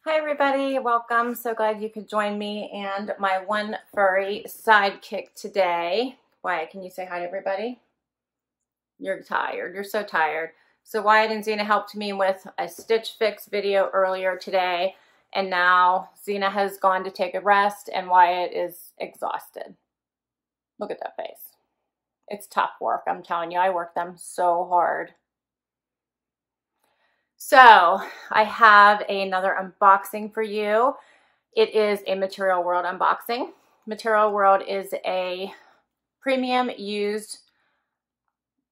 Hi everybody, welcome. So glad you could join me and my one furry sidekick today. Wyatt, can you say hi to everybody? You're tired. You're so tired. So Wyatt and Xena helped me with a Stitch Fix video earlier today, and now Xena has gone to take a rest and Wyatt is exhausted. Look at that face. It's tough work, I'm telling you. I work them so hard. So I have another unboxing for you. It is a Material World unboxing. Material World is a premium used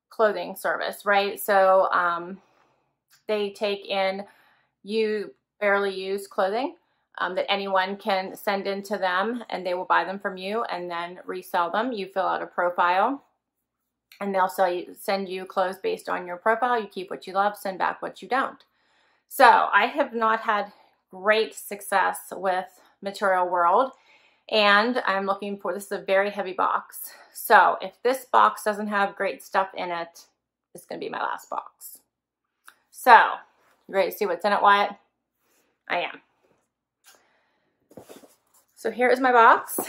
clothing service, right? So they take in barely used clothing that anyone can send in to them, and they will buy them from you and then resell them. You fill out a profile and they'll send you clothes based on your profile. You keep what you love, send back what you don't. So I have not had great success with Material World, and I'm looking for, this is a very heavy box. So if this box doesn't have great stuff in it, it's going to be my last box. So, you ready to see what's in it, Wyatt? I am. So here is my box.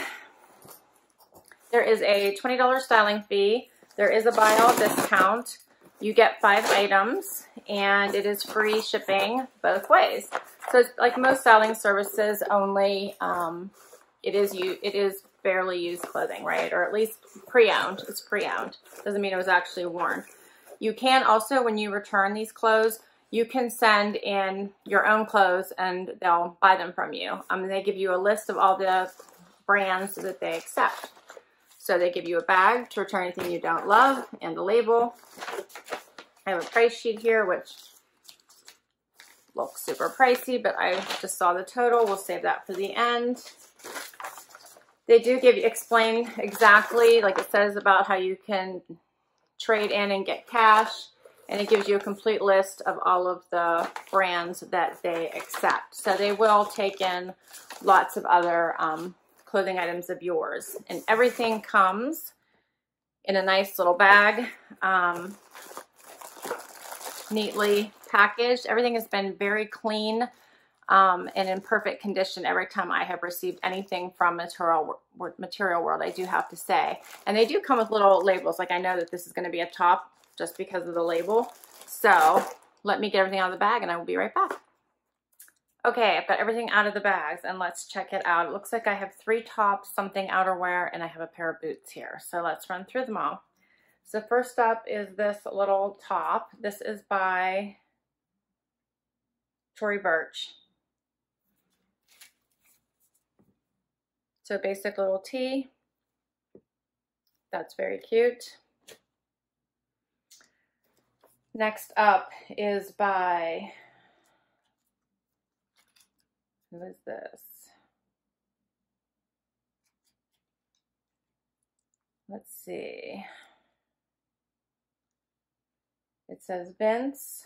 There is a $20 styling fee. There is a buy all discount. You get 5 items, and it is free shipping both ways. So it's like most styling services, only it is barely used clothing, right? Or at least pre-owned. It's pre-owned. Doesn't mean it was actually worn. You can also, when you return these clothes, you can send in your own clothes and they'll buy them from you. They give you a list of all the brands that they accept. So they give you a bag to return anything you don't love and a label. I have a price sheet here, which looks super pricey, but I just saw the total. We'll save that for the end. They do explain exactly, like it says, about how you can trade in and get cash. And it gives you a complete list of all of the brands that they accept. So they will take in lots of other clothing items of yours, and everything comes in a nice little bag, neatly packaged. Everything has been very clean and in perfect condition every time I have received anything from Material World, I do have to say. And they do come with little labels. Like, I know that this is going to be a top just because of the label. So let me get everything out of the bag and I will be right back. Okay, I've got everything out of the bags, and let's check it out. It looks like I have 3 tops, something outerwear, and I have a pair of boots here. So let's run through them all. So first up is this little top. This is by Tory Burch. So basic little tee. That's very cute. Next up is by, who is this? Let's see. It says Vince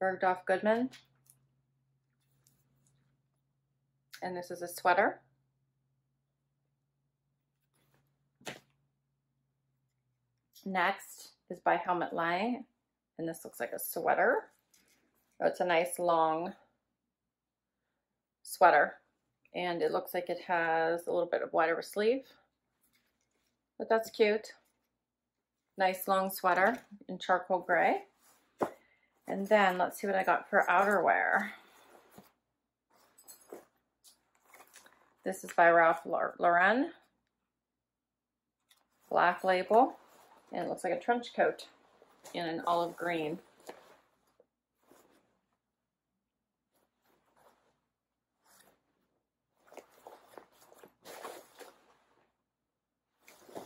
Bergdorf Goodman. And this is a sweater. Next is by Helmut Lang, and this looks like a sweater. Oh, it's a nice long sweater, and it looks like it has a little bit of wider sleeve, but that's cute. Nice long sweater in charcoal gray. And then let's see what I got for outerwear. This is by Ralph Lauren, black label, and it looks like a trench coat in an olive green.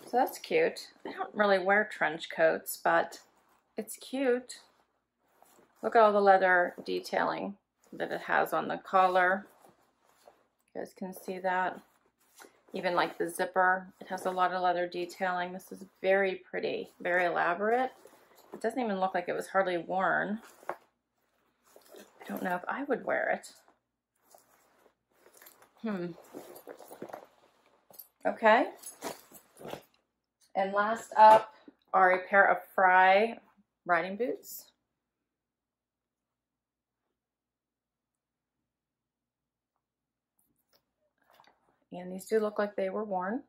So that's cute. I don't really wear trench coats, but it's cute. Look at all the leather detailing that it has on the collar. You guys can see that. Even like the zipper, it has a lot of leather detailing. This is very pretty, very elaborate. It doesn't even look like it was hardly worn. I don't know if I would wear it. Okay. And last up are a pair of Frye riding boots. And these do look like they were worn.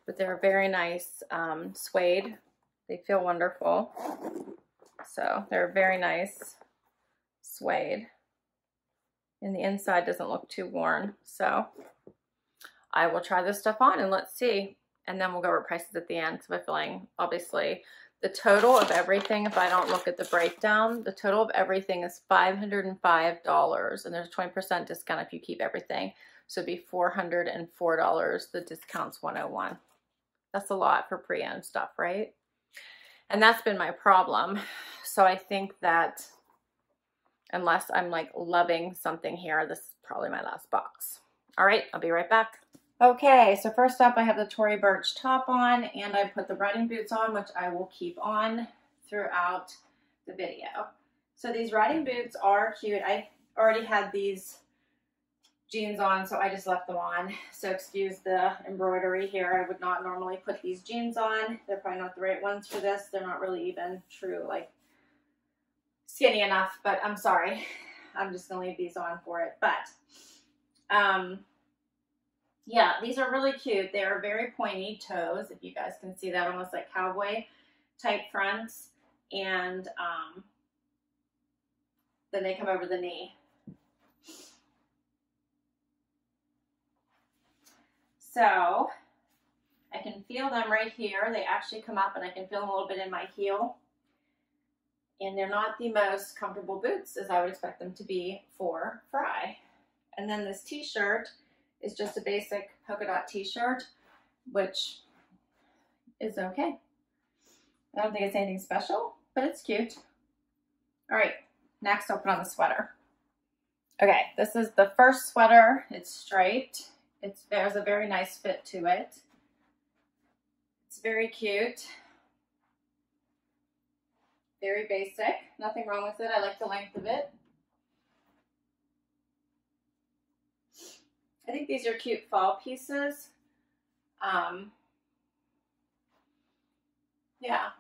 But they're very nice suede. They feel wonderful. So they're very nice suede. And the inside doesn't look too worn. So I will try this stuff on and let's see. And then we'll go over prices at the end. So I'm feeling, obviously, the total of everything, if I don't look at the breakdown, the total of everything is $505. And there's a 20% discount if you keep everything. So it'd be $404. The discount's $101. That's a lot for pre-owned stuff, right? And that's been my problem. So I think that unless I'm like loving something here, this is probably my last box. All right, I'll be right back. Okay, so first up I have the Tory Burch top on, and I put the riding boots on, which I will keep on throughout the video. So these riding boots are cute. I already had these jeans on, so I just left them on. So excuse the embroidery here. I would not normally put these jeans on. They're probably not the right ones for this. They're not really even true, like skinny enough, but I'm sorry. I'm just gonna leave these on for it. But yeah, these are really cute. They are very pointy toes, if you guys can see that, almost like cowboy type fronts. And then they come over the knee. So I can feel them right here. They actually come up and I can feel them a little bit in my heel. And they're not the most comfortable boots as I would expect them to be for Frye. And then this t-shirt is just a basic polka dot t-shirt, which is okay. I don't think it's anything special, but it's cute. All right, next I'll put on the sweater. Okay, this is the first sweater. It's straight. There's a very nice fit to it. It's very cute. Very basic. Nothing wrong with it. I like the length of it. I think these are cute fall pieces. Yeah.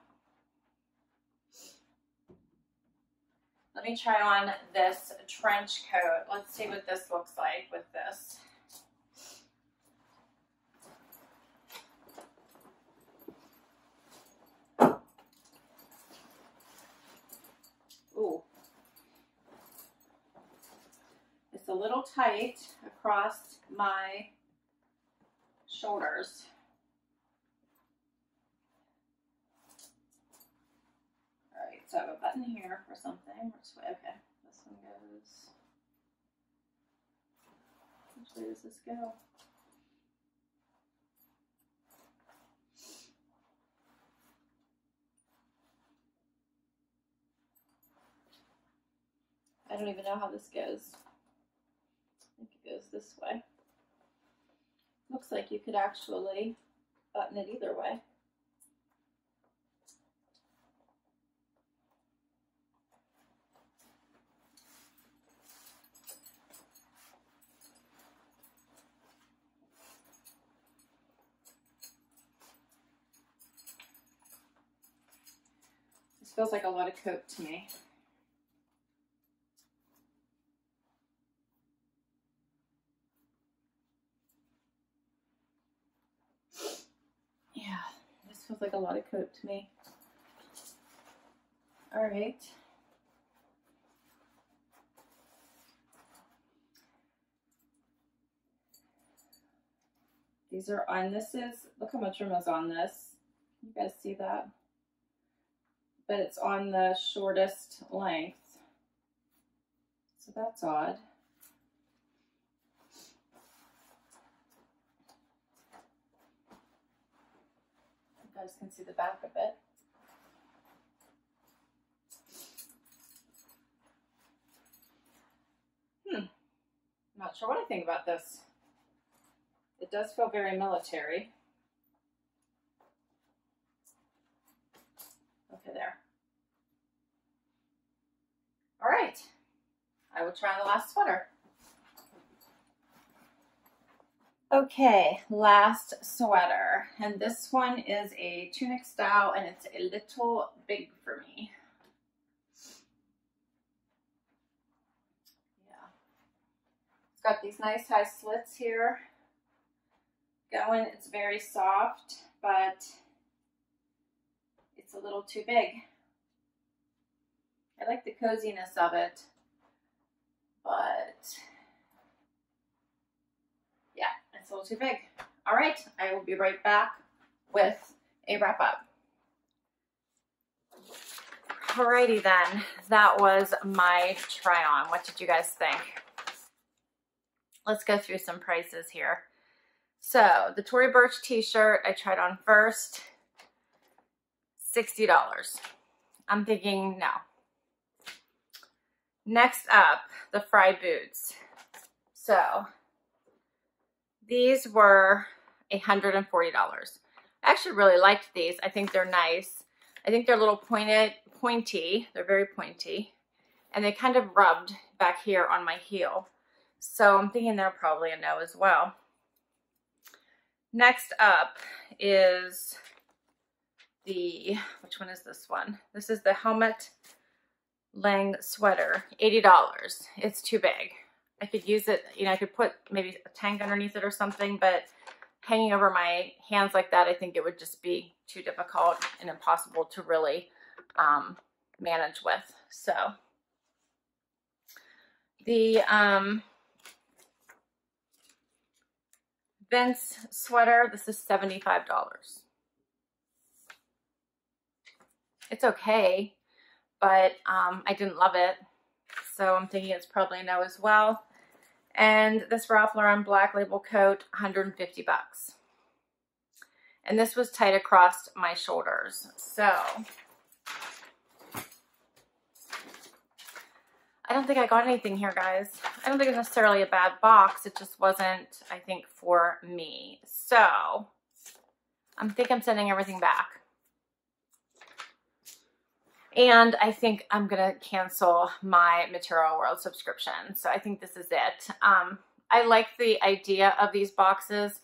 Let me try on this trench coat. Let's see what this looks like with this. Ooh. It's a little tight across my shoulders. All right, so I have a button here for something. Which way? Okay, this one goes. Which way does this go? I don't even know how this goes. I think it goes this way. Looks like you could actually button it either way. This feels like a lot of coat to me. Yeah, this feels like a lot of coat to me. All right. These are on, this is, look how much room is on this. You guys see that? But it's on the shortest length. So that's odd. You guys can see the back of it. Not sure what I think about this. It does feel very military. Okay, there. All right, I will try on the last sweater. Okay, last sweater, and this one is a tunic style, and it's a little big for me. Yeah, got these nice high slits here going. It's very soft, but it's a little too big. I like the coziness of it, but yeah, it's a little too big. All right, I will be right back with a wrap up. Alrighty then, that was my try on. What did you guys think? Let's go through some prices here. So the Tory Burch T-shirt I tried on first, $60. I'm thinking no. Next up, the Frye boots. So these were $140. I actually really liked these. I think they're nice. I think they're a little pointy. They're very pointy. And they kind of rubbed back here on my heel. So I'm thinking they're probably a no as well. Next up is the, which one is this one? This is the Helmut Lang Sweater, $80. It's too big. I could use it, you know, I could put maybe a tank underneath it or something, but hanging over my hands like that, I think it would just be too difficult and impossible to really manage with. So the Vince sweater, this is $75. It's okay, but I didn't love it, so I'm thinking it's probably a no as well. And this Ralph Lauren Black Label coat, $150. And this was tight across my shoulders. So I don't think I got anything here, guys. I don't think it's necessarily a bad box. It just wasn't, I think, for me. So I think I'm sending everything back. And I think I'm going to cancel my Material World subscription. So I think this is it. I like the idea of these boxes,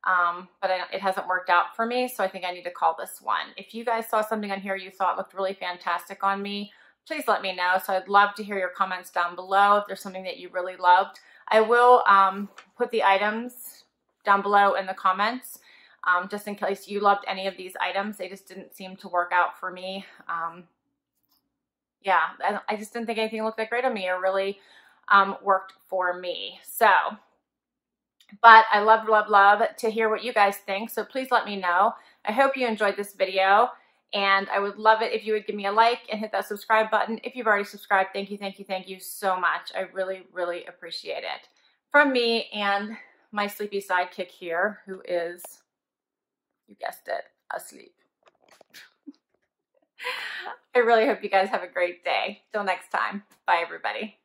but it hasn't worked out for me. So I think I need to call this one. If you guys saw something on here you thought looked really fantastic on me, please let me know. So I'd love to hear your comments down below if there's something that you really loved. I will put the items down below in the comments just in case you loved any of these items. They just didn't seem to work out for me. Yeah, I just didn't think anything looked that great on me or really worked for me. So, but I love to hear what you guys think. So please let me know. I hope you enjoyed this video. And I would love it if you would give me a like and hit that subscribe button. If you've already subscribed, thank you so much. I really appreciate it. From me and my sleepy sidekick here, who is, you guessed it, asleep. I really hope you guys have a great day. Till next time. Bye, everybody.